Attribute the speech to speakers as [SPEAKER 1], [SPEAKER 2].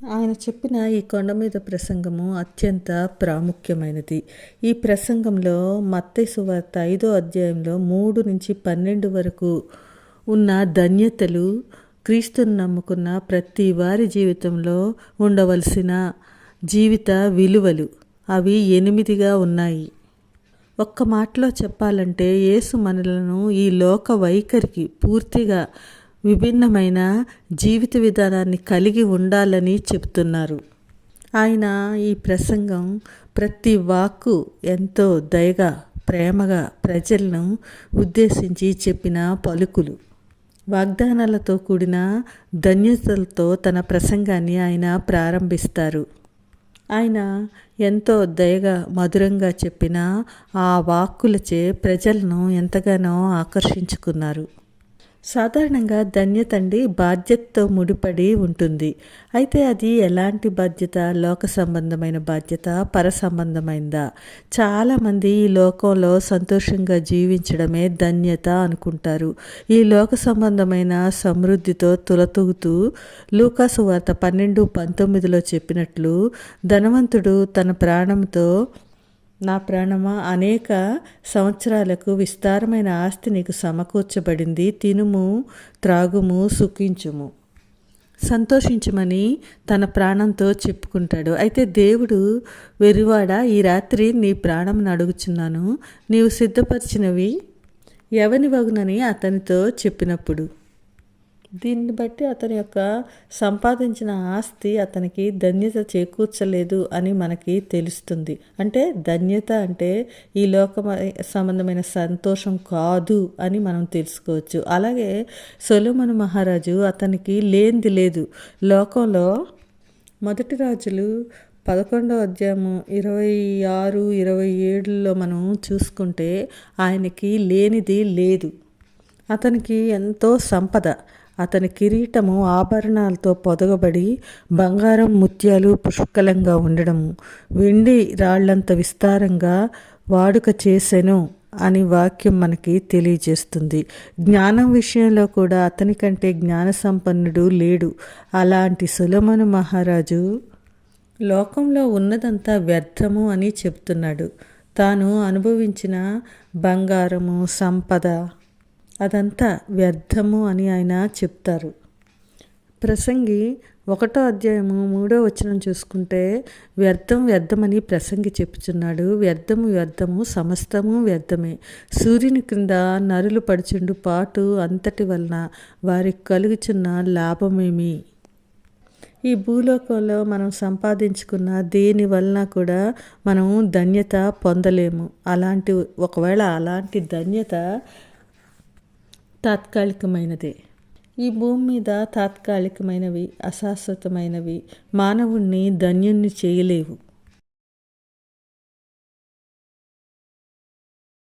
[SPEAKER 1] ఆయన చెప్పిన ఈ కొండ మీద ప్రసంగము అత్యంత ప్రాముఖ్యమైనది. ఈ ప్రసంగంలో మత్తయి సువార్త 5వ అధ్యాయంలో 3-12 వరకు ఉన్న ధన్యతలు క్రీస్తుని నమ్ముకున్న ప్రతి వారి జీవితంలో ఉండవలసిన జీవిత విలువలు. అవి 8గా ఉన్నాయి. ఒక్క మాటలో చెప్పాలంటే యేసు మనలను ఈ లోక వైఖరికి పూర్తిగా విభిన్నమైన జీవిత విధానాన్ని కలిగి ఉండాలని చెప్తున్నారు. ఆయన ఈ ప్రసంగం ప్రతి వాక్కు ఎంతో దయగా ప్రేమగా ప్రజలను ఉద్దేశించి చెప్పిన పలుకులు. వాగ్దానాలతో కూడిన ధన్యతలతో తన ప్రసంగాన్ని ఆయన ప్రారంభిస్తారు. ఆయన ఎంతో దయగా మధురంగా చెప్పిన ఆ వాక్కులచే ప్రజలను ఎంతగానో ఆకర్షించుకున్నారు. సాధారణంగా ధన్యత బాధ్యతతో ముడిపడి ఉంటుంది. అయితే అది ఎలాంటి బాధ్యత? లోక సంబంధమైన బాధ్యత, పర సంబంధమైనదా? చాలామంది ఈ లోకంలో సంతోషంగా జీవించడమే ధన్యత అనుకుంటారు. ఈ లోక సంబంధమైన సమృద్ధితో తులతూగుతూ లూకాసు వార్త 12:19 చెప్పినట్లు ధనవంతుడు తన ప్రాణంతో, నా ప్రాణమా, అనేక సంవత్సరాలకు విస్తారమైన ఆస్తి నీకు సమకూర్చబడింది, తినుము, త్రాగుము, సుఖించుము, సంతోషించమని తన ప్రాణంతో చెప్పుకుంటాడు. అయితే దేవుడు వెర్రివాడా, ఈ రాత్రి నీ ప్రాణం అడుగుచున్నాను, నీవు సిద్ధపరిచినవి ఎవని వగునని అతనితో చెప్పినప్పుడు, దీన్ని బట్టి అతని యొక్క సంపాదించిన ఆస్తి అతనికి ధన్యత చేకూర్చలేదు అని మనకి తెలుస్తుంది. అంటే ధన్యత అంటే ఈ లోక సంబంధమైన సంతోషం కాదు అని మనం తెలుసుకోవచ్చు. అలాగే సొలొమోను మహారాజు అతనికి లేనిది లేదు. లోకంలో మొదటి రాజులు 11వ అధ్యాయము 26-27లో మనం చూసుకుంటే ఆయనకి లేనిది లేదు. అతనికి ఎంతో సంపద. అతని కిరీటము ఆభరణాలతో పొదగబడి బంగారం ముత్యాలు పుష్కలంగా ఉండడము, వెండి రాళ్లంత విస్తారంగా వాడుక చేసెను అని వాక్యం మనకి తెలియజేస్తుంది. జ్ఞానం విషయంలో కూడా అతని కంటే జ్ఞాన సంపన్నుడు లేడు. అలాంటి సొలొమోను మహారాజు లోకంలో ఉన్నదంతా వ్యర్థము అని చెప్తున్నాడు. తాను అనుభవించిన బంగారము, సంపద అదంతా వ్యర్థము అని ఆయన చెప్తారు. ప్రసంగి 1వ అధ్యాయము 3వ వచనం చూసుకుంటే వ్యర్థం వ్యర్థమని ప్రసంగి చెప్పుచున్నాడు. వ్యర్థము వ్యర్థము, సమస్తము వ్యర్థమే. సూర్యుని క్రింద నరులు పడుచుండు పాటు అంతటి వలన వారికి కలుగుచున్న లాభమేమి? ఈ భూలోకంలో మనం సంపాదించుకున్న దేని వలన కూడా మనం ధన్యత పొందలేము. ఒకవేళ అలాంటి ధన్యత తాత్కాలికమైనదే. ఈ భూమి మీద తాత్కాలికమైనవి, అశాశ్వతమైనవి మానవుణ్ణి ధన్యుణ్ణి చేయలేవు.